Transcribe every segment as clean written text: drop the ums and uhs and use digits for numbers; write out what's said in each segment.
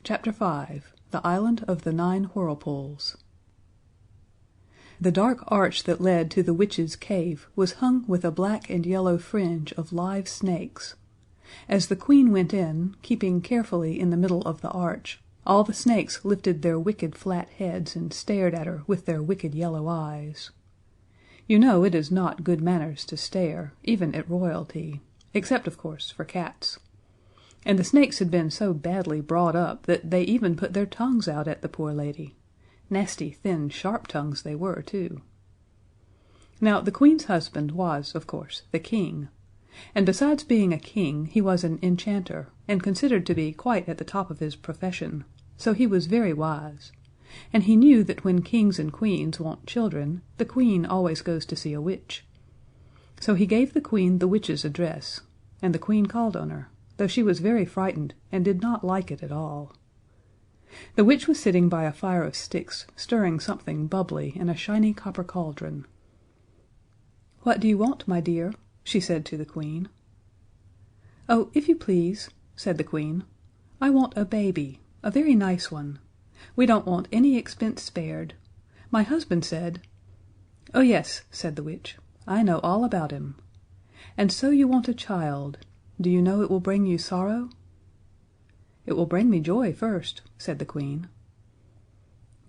Chapter 5 The Island of the Nine Whirlpools The dark arch that led to the witch's cave was hung with a black and yellow fringe of live snakes. As the Queen went in, keeping carefully in the middle of the arch, all the snakes lifted their wicked flat heads and stared at her with their wicked yellow eyes. You know it is not good manners to stare, even at royalty, except, of course, for cats. And the snakes had been so badly brought up that they even put their tongues out at the poor lady. Nasty, thin, sharp tongues they were, too. Now, the Queen's husband was, of course, the King. And besides being a king, he was an enchanter, and considered to be quite at the top of his profession, so he was very wise. And he knew that when kings and queens want children, the Queen always goes to see a witch. So he gave the Queen the witch's address, and the Queen called on her, though she was very frightened and did not like it at all. The witch was sitting by a fire of sticks, stirring something bubbly in a shiny copper cauldron. "What do you want, my dear?" she said to the Queen. "Oh, if you please," said the Queen, "I want a baby, a very nice one. We don't want any expense spared. My husband said—" "Oh, yes," said the witch, "I know all about him. And so you want a child. Do you know it will bring you sorrow?" "It will bring me joy first," said the Queen.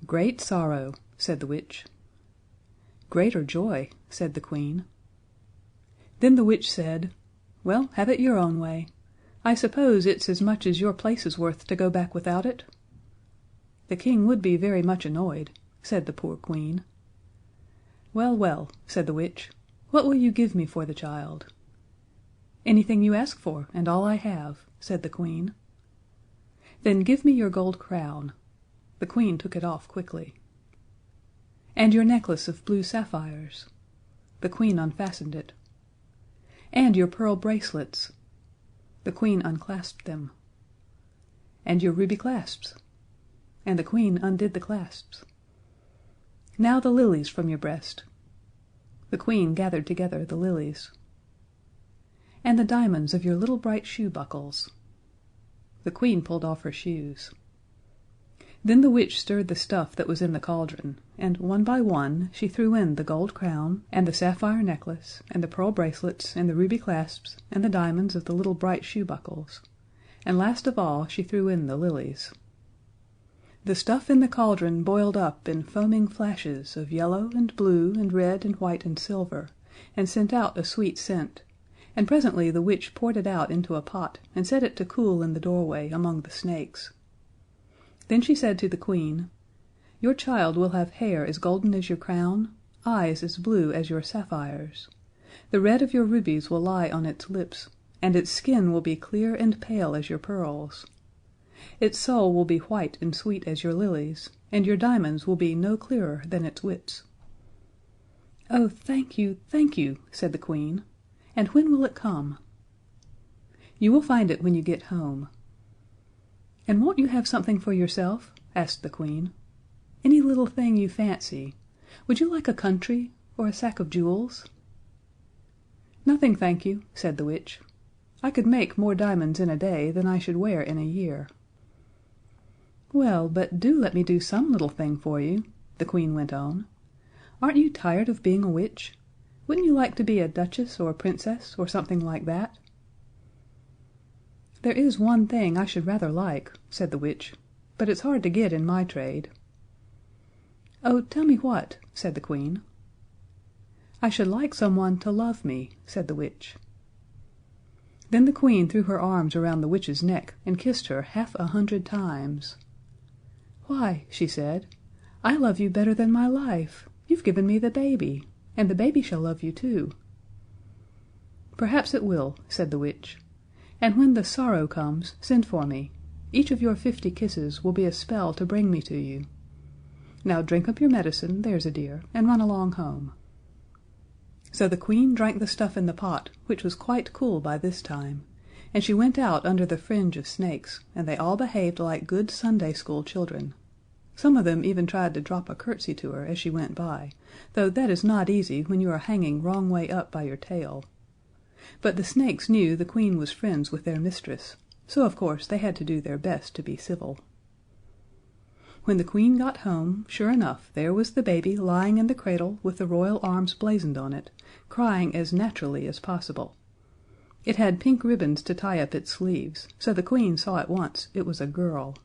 "Great sorrow," said the witch. "Greater joy," said the Queen. Then the witch said, "Well, have it your own way. I suppose it's as much as your place is worth to go back without it?" "The King would be very much annoyed," said the poor Queen. "Well, well," said the witch, "what will you give me for the child?" "Anything you ask for, and all I have," said the Queen. "Then give me your gold crown." The Queen took it off quickly. "And your necklace of blue sapphires." The Queen unfastened it. "And your pearl bracelets." The Queen unclasped them. "And your ruby clasps." And the Queen undid the clasps. "Now the lilies from your breast." The Queen gathered together the lilies. "And the diamonds of your little bright shoe buckles." The Queen pulled off her shoes. Then the witch stirred the stuff that was in the cauldron, and one by one she threw in the gold crown, and the sapphire necklace, and the pearl bracelets, and the ruby clasps, and the diamonds of the little bright shoe buckles, and last of all she threw in the lilies. The stuff in the cauldron boiled up in foaming flashes of yellow and blue and red and white and silver, and sent out a sweet scent, and presently the witch poured it out into a pot and set it to cool in the doorway among the snakes. Then she said to the Queen, "Your child will have hair as golden as your crown, eyes as blue as your sapphires. The red of your rubies will lie on its lips, and its skin will be clear and pale as your pearls. Its soul will be white and sweet as your lilies, and your diamonds will be no clearer than its wits." "Oh, thank you, said the Queen. "And when will it come?" "You will find it when you get home." "And won't you have something for yourself?" asked the Queen. "Any little thing you fancy. Would you like a country, or a sack of jewels?" "Nothing, thank you," said the witch. "I could make more diamonds in a day than I should wear in a year." "Well, but do let me do some little thing for you," the Queen went on. "Aren't you tired of being a witch? Wouldn't you like to be a duchess or a princess or something like that?" "There is one thing I should rather like," said the witch, "but it's hard to get in my trade." "Oh, tell me what," said the Queen. "I should like someone to love me," said the witch. Then the Queen threw her arms around the witch's neck and kissed her 100 times. "Why," she said, "I love you better than my life. You've given me the baby, and the baby shall love you too." "Perhaps it will," said the witch. "And when the sorrow comes, send for me. Each of your 50 kisses will be a spell to bring me to you. Now drink up your medicine, there's a dear, and run along home." So the Queen drank the stuff in the pot, which was quite cool by this time, and she went out under the fringe of snakes, and they all behaved like good Sunday school children. Some of them even tried to drop a curtsy to her as she went by, though that is not easy when you are hanging wrong way up by your tail. But the snakes knew the Queen was friends with their mistress, so of course they had to do their best to be civil. When the Queen got home, sure enough there was the baby lying in the cradle with the royal arms blazoned on it, crying as naturally as possible. It had pink ribbons to tie up its sleeves, so the Queen saw at once it was a girl.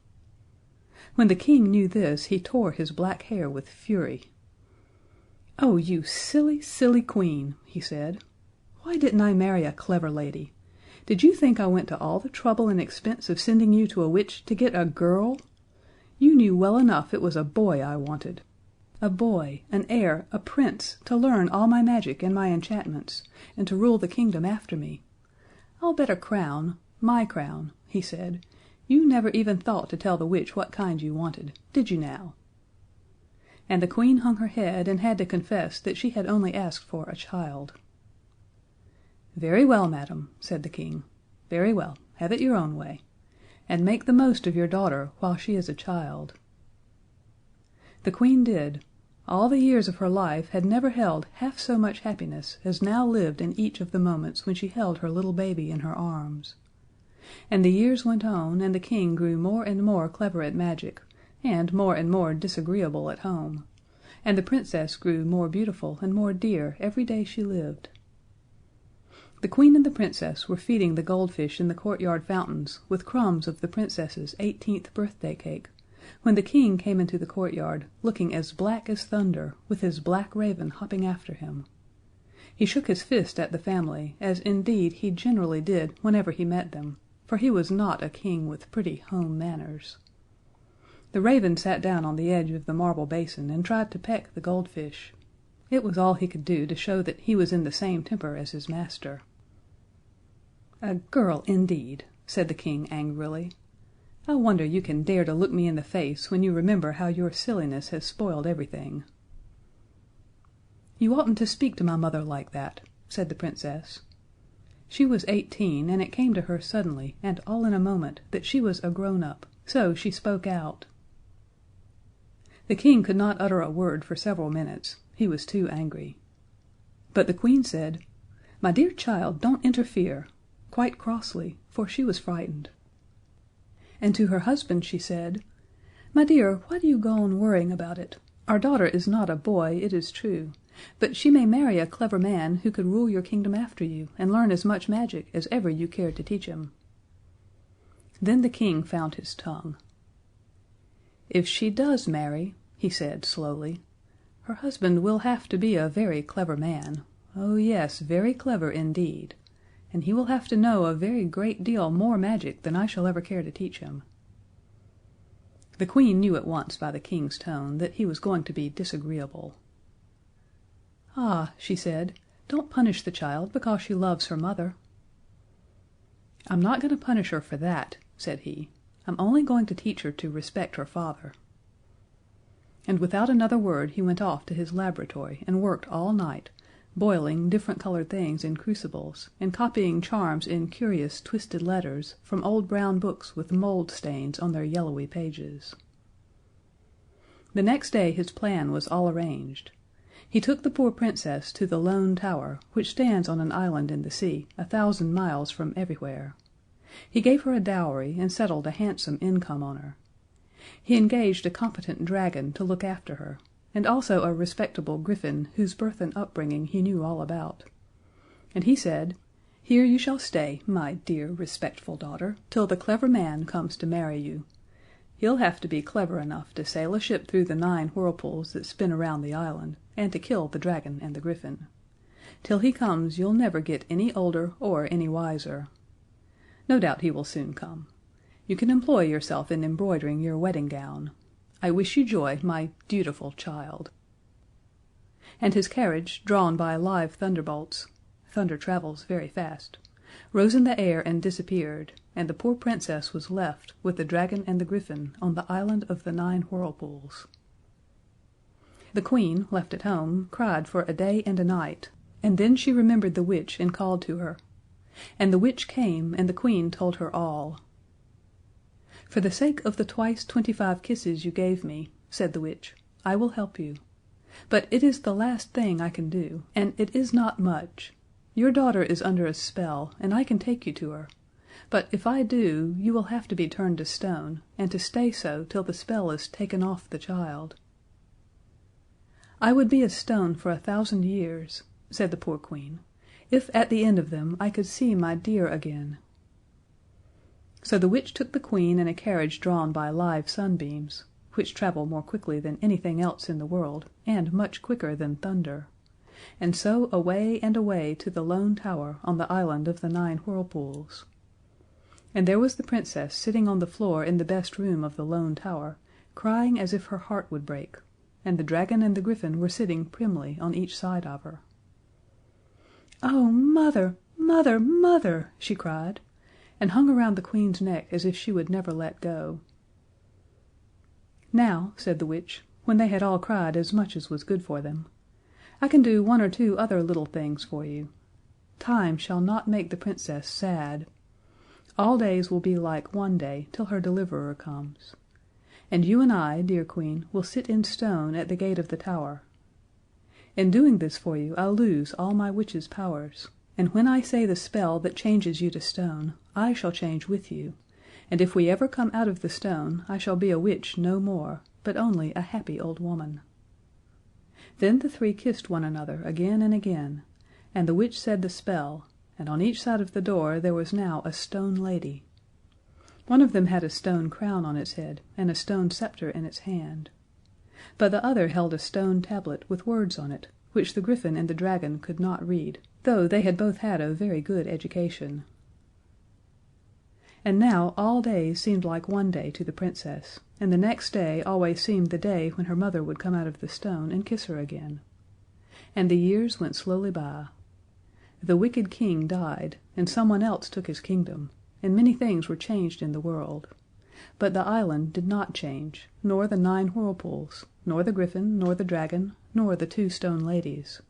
When the King knew this he tore his black hair with fury. "Oh, you silly, silly Queen," he said. "Why didn't I marry a clever lady? Did you think I went to all the trouble and expense of sending you to a witch to get a girl? You knew well enough it was a boy I wanted. A boy, an heir, a prince, to learn all my magic and my enchantments, and to rule the kingdom after me. I'll bet a crown, my crown," he said, "you never even thought to tell the witch what kind you wanted, did you now?" And the Queen hung her head and had to confess that she had only asked for a child. "Very well, madam," said the King. "Very well, have it your own way. And make the most of your daughter while she is a child." The Queen did. All the years of her life had never held half so much happiness as now lived in each of the moments when she held her little baby in her arms. And the years went on, and the King grew more and more clever at magic, and more disagreeable at home, and the Princess grew more beautiful and more dear every day she lived. The Queen and the Princess were feeding the goldfish in the courtyard fountains with crumbs of the Princess's 18th birthday cake, when the King came into the courtyard, looking as black as thunder, with his black raven hopping after him. He shook his fist at the family, as indeed he generally did whenever he met them, for he was not a king with pretty home manners. The raven sat down on the edge of the marble basin and tried to peck the goldfish. It was all he could do to show that he was in the same temper as his master. "A girl, indeed," said the King angrily. "I wonder you can dare to look me in the face when you remember how your silliness has spoiled everything." "You oughtn't to speak to my mother like that," said the Princess. She was 18, and it came to her suddenly, and all in a moment, that she was a grown-up, so she spoke out. The King could not utter a word for several minutes, he was too angry. But the Queen said, "My dear child, don't interfere," quite crossly, for she was frightened. And to her husband she said, "My dear, why do you go on worrying about it? Our daughter is not a boy, it is true, but she may marry a clever man who could rule your kingdom after you, and learn as much magic as ever you cared to teach him." Then the King found his tongue. "If she does marry," he said slowly, "her husband will have to be a very clever man, oh yes, very clever indeed, and he will have to know a very great deal more magic than I shall ever care to teach him." The Queen knew at once by the King's tone that he was going to be disagreeable. "Ah," she said, "don't punish the child because she loves her mother." "I'm not going to punish her for that," said he. "I'm only going to teach her to respect her father." And without another word he went off to his laboratory and worked all night, boiling different colored things in crucibles, and copying charms in curious twisted letters from old brown books with mold stains on their yellowy pages. The next day his plan was all arranged. He took the poor Princess to the Lone Tower, which stands on an island in the sea 1,000 miles from everywhere. He gave her a dowry and settled a handsome income on her. He engaged a competent dragon to look after her, and also a respectable griffin whose birth and upbringing he knew all about. And he said, "Here you shall stay, my dear, respectful daughter, till the clever man comes to marry you. He'll have to be clever enough to sail a ship through the 9 whirlpools that spin around the island, and to kill the dragon and the griffin. Till he comes you'll never get any older or any wiser. No doubt he will soon come. You can employ yourself in embroidering your wedding gown. I wish you joy, my dutiful child." And his carriage, drawn by live thunderbolts (thunder travels very fast), rose in the air and disappeared, and the poor Princess was left, with the dragon and the griffin, on the island of the 9 whirlpools. The Queen, left at home, cried for a day and a night, and then she remembered the witch and called to her. And the witch came, and the Queen told her all. "For the sake of the twice 25 kisses you gave me," said the witch, "I will help you. But it is the last thing I can do, and it is not much. Your daughter is under a spell, and I can take you to her. But if I do, you will have to be turned to stone, and to stay so till the spell is taken off the child." "I would be a stone for 1,000 years," said the poor Queen, "if at the end of them I could see my dear again." So the witch took the Queen in a carriage drawn by live sunbeams, which travel more quickly than anything else in the world, and much quicker than thunder, and so away and away to the Lone Tower on the island of the 9 Whirlpools. And there was the Princess sitting on the floor in the best room of the Lone Tower, crying as if her heart would break, and the dragon and the griffin were sitting primly on each side of her. "Oh, Mother, Mother, Mother!" she cried, and hung around the Queen's neck as if she would never let go. "Now," said the witch, when they had all cried as much as was good for them, "I can do 1 or 2 other little things for you. Time shall not make the Princess sad. All days will be like one day till her deliverer comes. And you and I, dear Queen, will sit in stone at the gate of the tower. In doing this for you I'll lose all my witch's powers, and when I say the spell that changes you to stone, I shall change with you, and if we ever come out of the stone I shall be a witch no more, but only a happy old woman." Then the 3 kissed one another again and again, and the witch said the spell, and on each side of the door there was now a stone lady. One of them had a stone crown on its head and a stone scepter in its hand, but the other held a stone tablet with words on it, which the griffin and the dragon could not read, though they had both had a very good education. And now all days seemed like one day to the Princess, and the next day always seemed the day when her mother would come out of the stone and kiss her again. And the years went slowly by. The wicked king died, and someone else took his kingdom, and many things were changed in the world. But the island did not change, nor the 9 Whirlpools, nor the griffin, nor the dragon, nor the 2 stone ladies.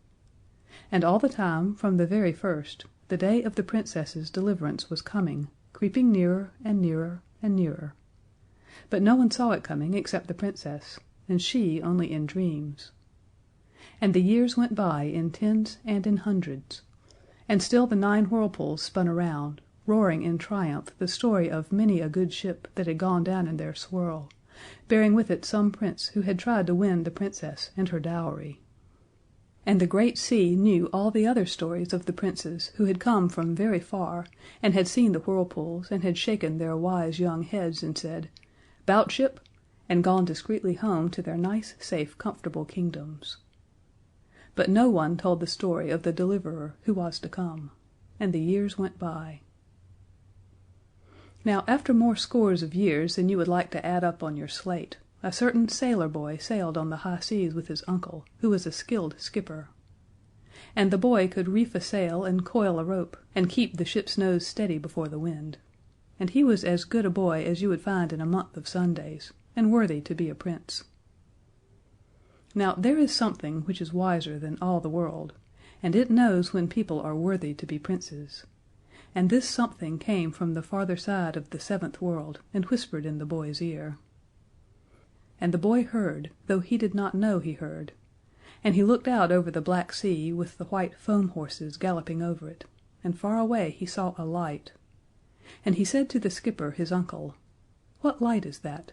And all the time, from the very first, the day of the Princess's deliverance was coming, creeping nearer and nearer and nearer. But no one saw it coming except the Princess, and she only in dreams. And the years went by in tens and in hundreds, and still the 9 Whirlpools spun around, roaring in triumph the story of many a good ship that had gone down in their swirl, bearing with it some prince who had tried to win the Princess and her dowry. And the great sea knew all the other stories of the princes who had come from very far, and had seen the Whirlpools, and had shaken their wise young heads and said, "'Bout ship!" and gone discreetly home to their nice, safe, comfortable kingdoms. But no one told the story of the deliverer who was to come, and the years went by. Now, after more scores of years than you would like to add up on your slate, a certain sailor boy sailed on the high seas with his uncle, who was a skilled skipper. And the boy could reef a sail and coil a rope, and keep the ship's nose steady before the wind. And he was as good a boy as you would find in a month of Sundays, and worthy to be a prince. Now, there is something which is wiser than all the world, and it knows when people are worthy to be princes. And this something came from the farther side of the 7th world and whispered in the boy's ear. And the boy heard, though he did not know he heard, and he looked out over the black sea with the white foam horses galloping over it, and far away he saw a light. And he said to the skipper, his uncle, "What light is that?"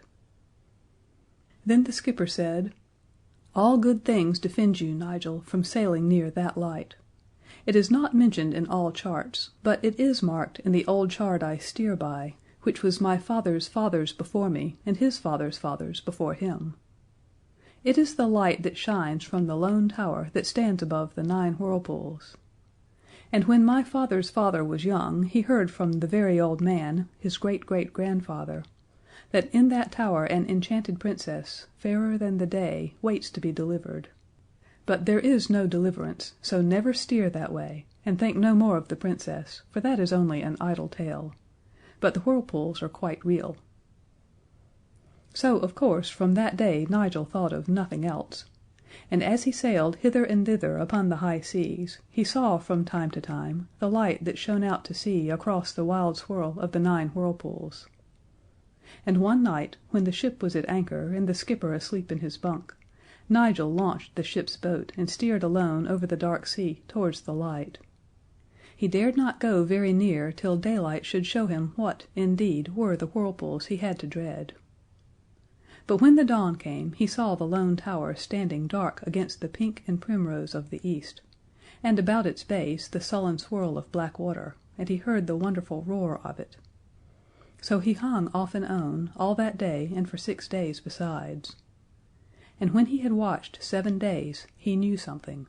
Then the skipper said, "All good things defend you, Nigel, from sailing near that light. It is not mentioned in all charts, but it is marked in the old chart I steer by, which was my father's fathers before me, and his father's fathers before him. It is the light that shines from the Lone Tower that stands above the 9 Whirlpools. And when my father's father was young, he heard from the very old man, his great-great-grandfather, that in that tower an enchanted princess, fairer than the day, waits to be delivered. But there is no deliverance, so never steer that way, and think no more of the Princess, for that is only an idle tale. But the Whirlpools are quite real." So, of course, from that day Nigel thought of nothing else, and as he sailed hither and thither upon the high seas, he saw from time to time the light that shone out to sea across the wild swirl of the 9 Whirlpools. And one night, when the ship was at anchor and the skipper asleep in his bunk, Nigel launched the ship's boat and steered alone over the dark sea towards the light. He dared not go very near till daylight should show him what, indeed, were the whirlpools he had to dread. But when the dawn came he saw the lone tower standing dark against the pink and primrose of the east, and about its base the sullen swirl of black water, and he heard the wonderful roar of it. So he hung off and on, all that day and for 6 days besides. And when he had watched 7 days he knew something,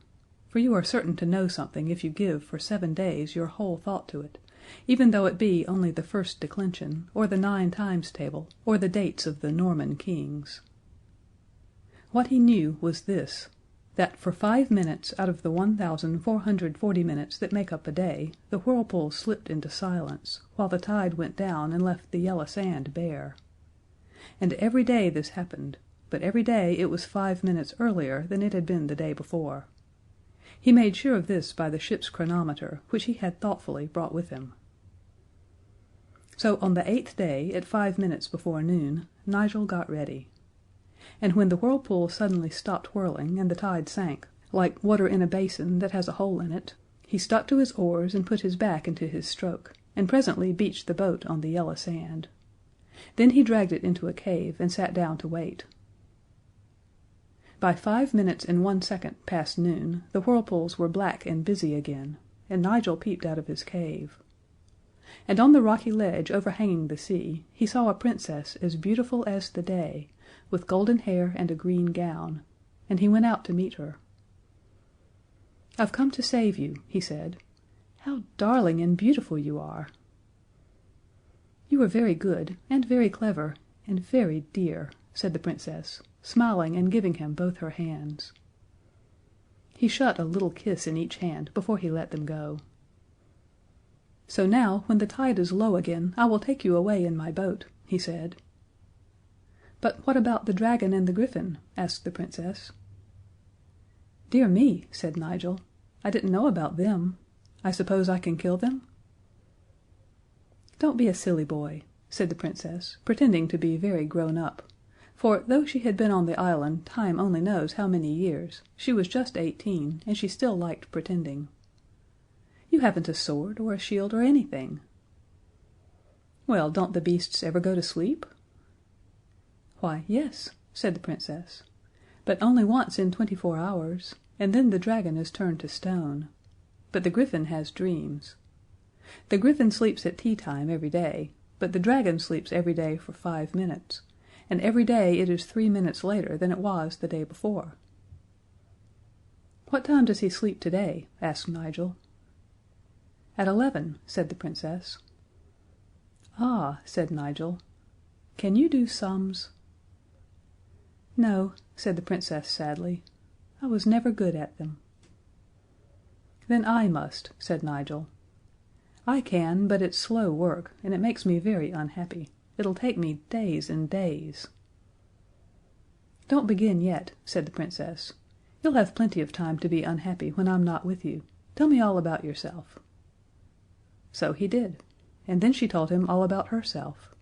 for you are certain to know something if you give for 7 days your whole thought to it, even though it be only the first declension, or the 9 times table, or the dates of the Norman kings. What he knew was this, that for 5 minutes out of the 1,440 minutes that make up a day, the whirlpool slipped into silence, while the tide went down and left the yellow sand bare. And every day this happened, but every day it was 5 minutes earlier than it had been the day before. He made sure of this by the ship's chronometer, which he had thoughtfully brought with him. So on the 8th day, at 5 minutes before noon, Nigel got ready. And when the whirlpool suddenly stopped whirling and the tide sank, like water in a basin that has a hole in it, he stuck to his oars and put his back into his stroke, and presently beached the boat on the yellow sand. Then he dragged it into a cave and sat down to wait. By 5 minutes and 1 second past noon, the whirlpools were black and busy again, and Nigel peeped out of his cave. And on the rocky ledge overhanging the sea, he saw a princess as beautiful as the day, with golden hair and a green gown, and he went out to meet her. "I've come to save you," he said. "How darling and beautiful you are!" "You are very good, and very clever, and very dear," said the Princess, smiling and giving him both her hands. He shut a little kiss in each hand before he let them go. "So now, when the tide is low again, I will take you away in my boat," he said. "But what about the dragon and the griffin?" asked the Princess. "Dear me," said Nigel, "I didn't know about them. I suppose I can kill them?" "Don't be a silly boy," said the Princess, pretending to be very grown up, for though she had been on the island time only knows how many years, she was just 18, and she still liked pretending. "You haven't a sword or a shield or anything." "Well, don't the beasts ever go to sleep?" "Why, yes," said the Princess, "but only once in 24 hours, and then the dragon is turned to stone. But the griffin has dreams. The griffin sleeps at tea time every day, but the dragon sleeps every day for 5 minutes, and every day it is 3 minutes later than it was the day before." "What time does he sleep today?" asked Nigel. "At 11," said the Princess. "Ah," said Nigel. "Can you do sums?" "No," said the Princess sadly. "I was never good at them." "Then I must," said Nigel. "I can, but it's slow work, and it makes me very unhappy. It'll take me days and days." "Don't begin yet," said the Princess. "You'll have plenty of time to be unhappy when I'm not with you. Tell me all about yourself." So he did, and then she told him all about herself.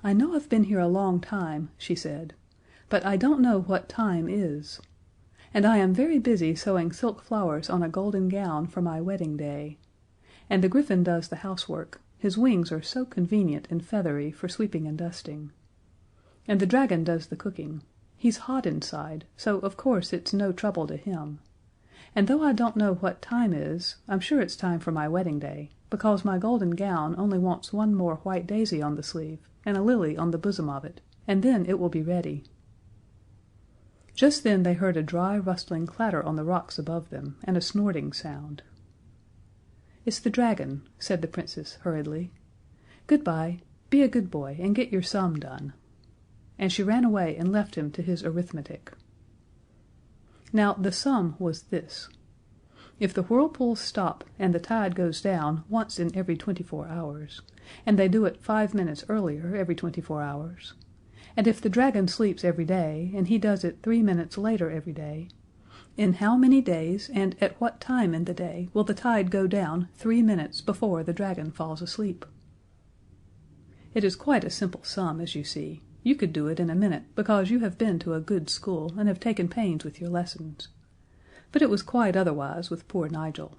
"I know I've been here a long time," she said, "but I don't know what time is. And I am very busy sewing silk flowers on a golden gown for my wedding day. And the griffin does the housework, his wings are so convenient and feathery for sweeping and dusting. And the dragon does the cooking. He's hot inside, so of course it's no trouble to him. And though I don't know what time is, I'm sure it's time for my wedding day, because my golden gown only wants one more white daisy on the sleeve, and a lily on the bosom of it, and then it will be ready." Just then they heard a dry rustling clatter on the rocks above them, and a snorting sound. "It's the dragon," said the Princess hurriedly. "Good-bye. Be a good boy, and get your sum done." And she ran away and left him to his arithmetic. Now, the sum was this. If the whirlpools stop and the tide goes down once in every 24 hours, and they do it 5 minutes earlier every 24 hours, and if the dragon sleeps every day and he does it 3 minutes later every day, in how many days and at what time in the day will the tide go down 3 minutes before the dragon falls asleep? It is quite a simple sum, as you see. You could do it in a minute because you have been to a good school and have taken pains with your lessons. But it was quite otherwise with poor Nigel.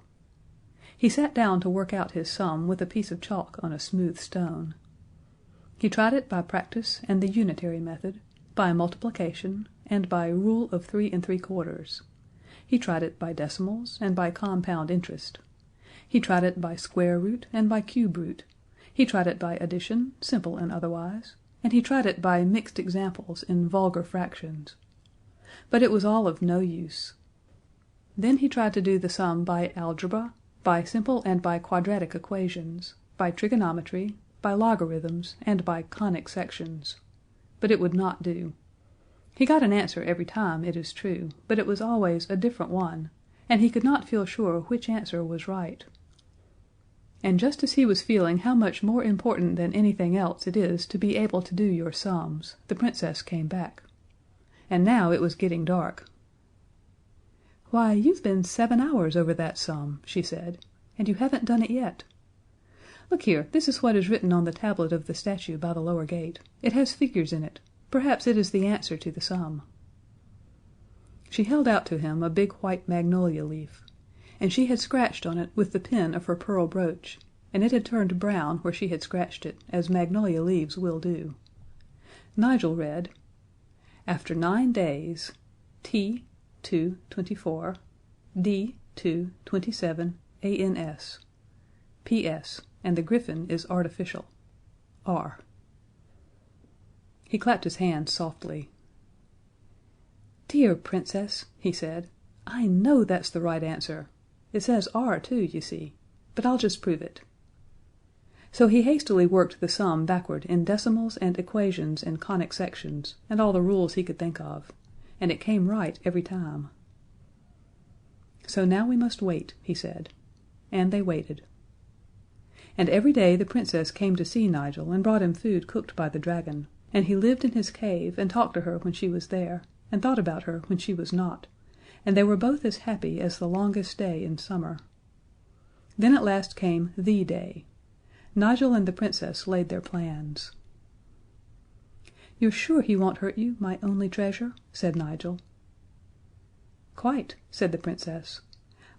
He sat down to work out his sum with a piece of chalk on a smooth stone. He tried it by practice and the unitary method, by multiplication, and by rule of 3 3/4. He tried it by decimals and by compound interest. He tried it by square root and by cube root. He tried it by addition, simple and otherwise, and he tried it by mixed examples in vulgar fractions. But it was all of no use. Then he tried to do the sum by algebra, by simple and by quadratic equations, by trigonometry, by logarithms, and by conic sections. But it would not do. He got an answer every time, it is true, but it was always a different one, and he could not feel sure which answer was right. And just as he was feeling how much more important than anything else it is to be able to do your sums, the Princess came back. And now it was getting dark. "Why, you've been 7 hours over that sum," she said, "and you haven't done it yet. Look here, this is what is written on the tablet of the statue by the lower gate. It has figures in it. Perhaps it is the answer to the sum." She held out to him a big white magnolia leaf, and she had scratched on it with the pin of her pearl brooch, and it had turned brown where she had scratched it, as magnolia leaves will do. Nigel read: "After 9 days, T 2 24, D 2 27 ANS. P.S. And the griffin is artificial. R." He clapped his hands softly. "Dear Princess," he said, "I know that's the right answer. It says R too, you see. But I'll just prove it." So he hastily worked the sum backward in decimals and equations and conic sections, and all the rules he could think of, and it came right every time. "So now we must wait," he said. And they waited. And every day the Princess came to see Nigel and brought him food cooked by the dragon, and he lived in his cave and talked to her when she was there, and thought about her when she was not, and they were both as happy as the longest day in summer. Then at last came the day. Nigel and the Princess laid their plans. "You're sure he won't hurt you, my only treasure?" said Nigel. "Quite," said the Princess.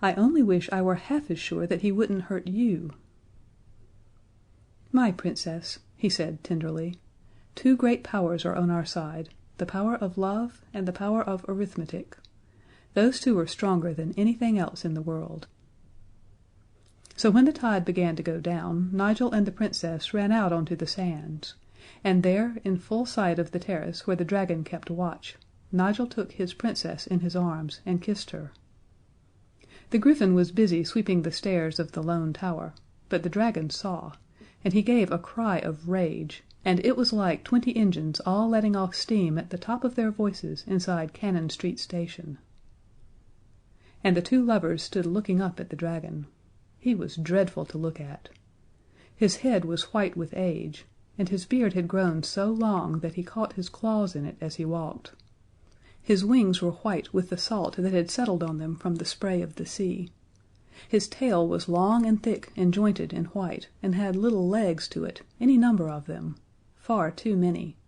"I only wish I were half as sure that he wouldn't hurt you." "My Princess," he said tenderly, "two great powers are on our side, the power of love and the power of arithmetic. Those two are stronger than anything else in the world." So when the tide began to go down, Nigel and the Princess ran out onto the sands, and there, in full sight of the terrace where the dragon kept watch, Nigel took his Princess in his arms and kissed her. The griffin was busy sweeping the stairs of the Lone Tower, but the dragon saw, and he gave a cry of rage, and it was like 20 engines all letting off steam at the top of their voices inside Cannon Street Station. And the two lovers stood looking up at the dragon. He was dreadful to look at. His head was white with age, and his beard had grown so long that he caught his claws in it as he walked. His wings were white with the salt that had settled on them from the spray of the sea. His tail was long and thick and jointed and white, and had little legs to it, any number of them, far too many,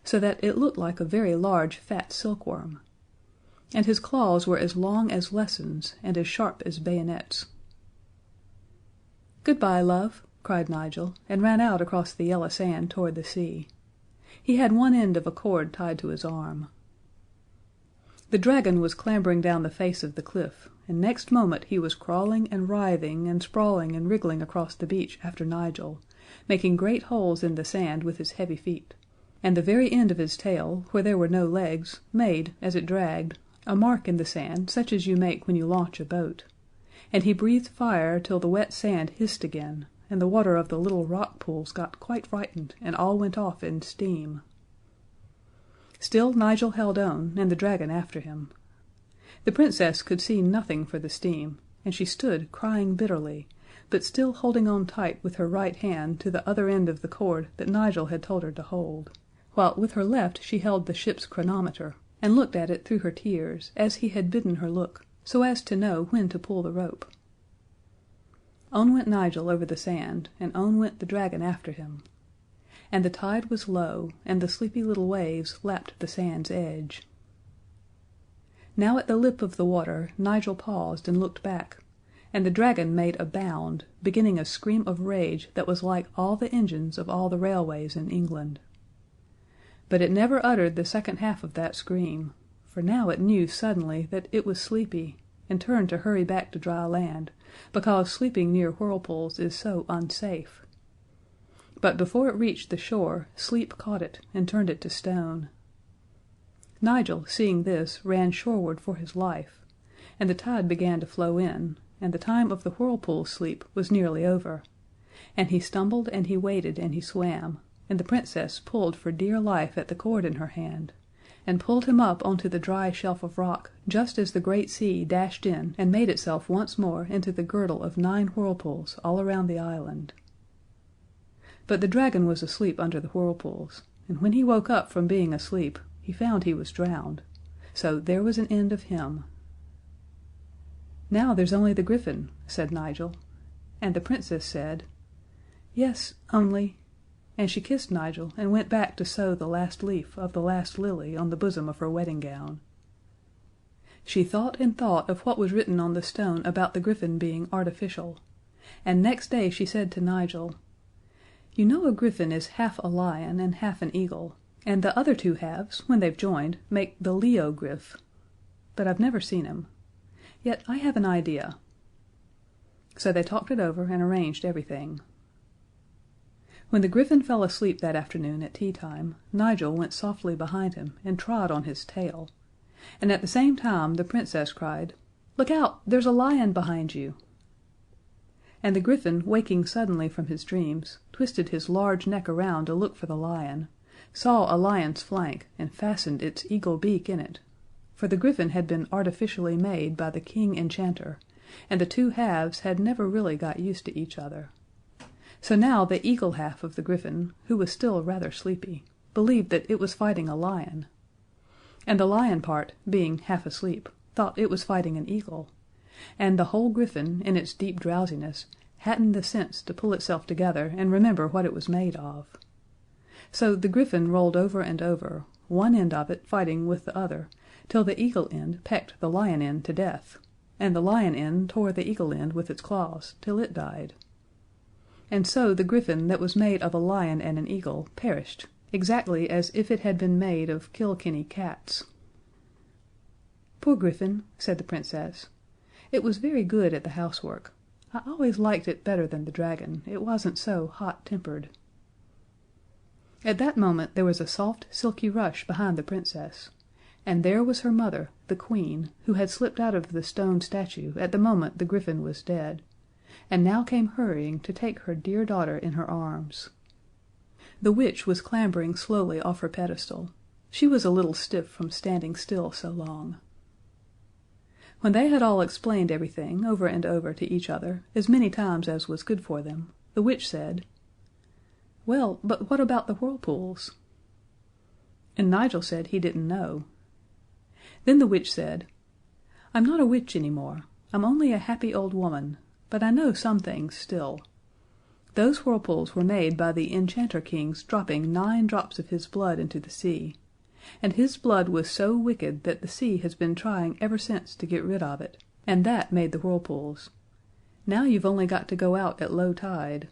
so that it looked like a very large fat silkworm. And his claws were as long as lessons and as sharp as bayonets. "Goodbye, love," cried Nigel, and ran out across the yellow sand toward the sea. He had one end of a cord tied to his arm. The dragon was clambering down the face of the cliff, and next moment he was crawling and writhing and sprawling and wriggling across the beach after Nigel, making great holes in the sand with his heavy feet, and the very end of his tail, where there were no legs, made, as it dragged, a mark in the sand such as you make when you launch a boat, and he breathed fire till the wet sand hissed again, and the water of the little rock pools got quite frightened and all went off in steam. Still Nigel held on, and the dragon after him. The Princess could see nothing for the steam, and she stood crying bitterly, but still holding on tight with her right hand to the other end of the cord that Nigel had told her to hold, while with her left she held the ship's chronometer, and looked at it through her tears, as he had bidden her look, so as to know when to pull the rope. On went Nigel over the sand, and on went the dragon after him. And the tide was low, and the sleepy little waves lapped the sand's edge. Now at the lip of the water Nigel paused and looked back, and the dragon made a bound, beginning a scream of rage that was like all the engines of all the railways in England. But it never uttered the second half of that scream, for now it knew suddenly that it was sleepy, and turned to hurry back to dry land, because sleeping near whirlpools is so unsafe. But before it reached the shore, sleep caught it and turned it to stone. Nigel, seeing this, ran shoreward for his life, and the tide began to flow in, and the time of the whirlpool sleep was nearly over, and he stumbled and he waded and he swam, and the Princess pulled for dear life at the cord in her hand, and pulled him up onto the dry shelf of rock just as the great sea dashed in and made itself once more into the girdle of 9 whirlpools all around the island. But the dragon was asleep under the whirlpools, and when he woke up from being asleep he found he was drowned, so there was an end of him. "Now there's only the griffin," said Nigel, and the Princess said, "Yes, only," and she kissed Nigel and went back to sew the last leaf of the last lily on the bosom of her wedding gown. She thought and thought of what was written on the stone about the griffin being artificial, and next day she said to Nigel, "You know a griffin is half a lion and half an eagle, and the other two halves, when they've joined, make the Leo Griff. But I've never seen him. Yet I have an idea." So they talked it over and arranged everything. When the griffin fell asleep that afternoon at tea time, Nigel went softly behind him and trod on his tail, and at the same time the Princess cried, "Look out! There's a lion behind you!" And the griffin, waking suddenly from his dreams, twisted his large neck around to look for the lion, saw a lion's flank, and fastened its eagle beak in it, for the griffin had been artificially made by the King Enchanter, and the two halves had never really got used to each other. So now the eagle half of the griffin, who was still rather sleepy, believed that it was fighting a lion, and the lion part, being half asleep, thought it was fighting an eagle, and the whole griffin, in its deep drowsiness, hadn't the sense to pull itself together and remember what it was made of. So the griffin rolled over and over, one end of it fighting with the other, till the eagle end pecked the lion end to death, and the lion end tore the eagle end with its claws till it died. And so the griffin that was made of a lion and an eagle perished, exactly as if it had been made of Kilkenny cats. "Poor griffin," said the Princess. "It was very good at the housework. I always liked it better than the dragon, it wasn't so hot-tempered." At that moment there was a soft, silky rush behind the Princess, and there was her mother, the Queen, who had slipped out of the stone statue at the moment the griffin was dead, and now came hurrying to take her dear daughter in her arms. The witch was clambering slowly off her pedestal. She was a little stiff from standing still so long. When they had all explained everything over and over to each other, as many times as was good for them, the witch said, "Well, but what about the whirlpools?" And Nigel said he didn't know. Then the witch said, "I'm not a witch any more. I'm only a happy old woman, but I know some things still. Those whirlpools were made by the Enchanter King's dropping 9 drops of his blood into the sea, and his blood was so wicked that the sea has been trying ever since to get rid of it, and that made the whirlpools. Now you've only got to go out at low tide."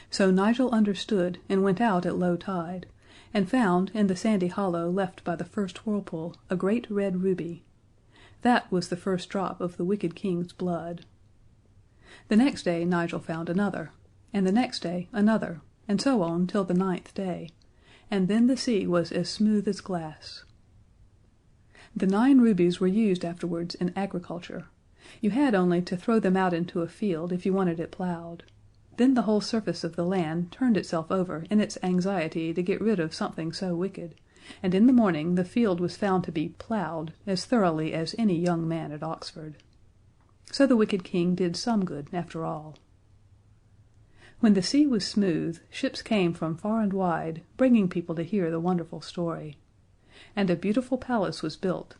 So Nigel understood and went out at low tide, and found in the sandy hollow left by the first whirlpool a great red ruby. That was the first drop of the wicked King's blood. The next day Nigel found another, and the next day another, and so on till the 9th day, and then the sea was as smooth as glass. The 9 rubies were used afterwards in agriculture. You had only to throw them out into a field if you wanted it plowed. Then the whole surface of the land turned itself over in its anxiety to get rid of something so wicked, and in the morning the field was found to be plowed as thoroughly as any young man at Oxford. So the wicked King did some good after all. When the sea was smooth, ships came from far and wide, bringing people to hear the wonderful story. And a beautiful palace was built,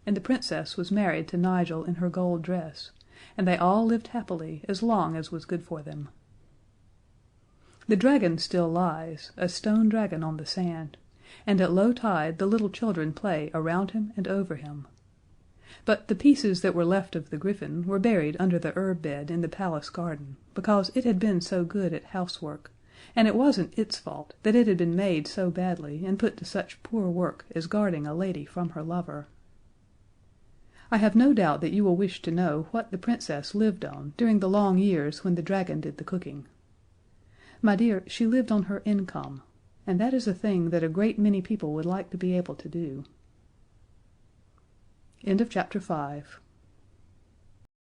and the Princess was married to Nigel in her gold dress, and they all lived happily as long as was good for them. The dragon still lies, a stone dragon on the sand, and at low tide the little children play around him and over him. But the pieces that were left of the griffin were buried under the herb bed in the palace garden, because it had been so good at housework, and it wasn't its fault that it had been made so badly and put to such poor work as guarding a lady from her lover. I have no doubt that you will wish to know what the Princess lived on during the long years when the dragon did the cooking. My dear, she lived on her income, and that is a thing that a great many people would like to be able to do. End of chapter 5.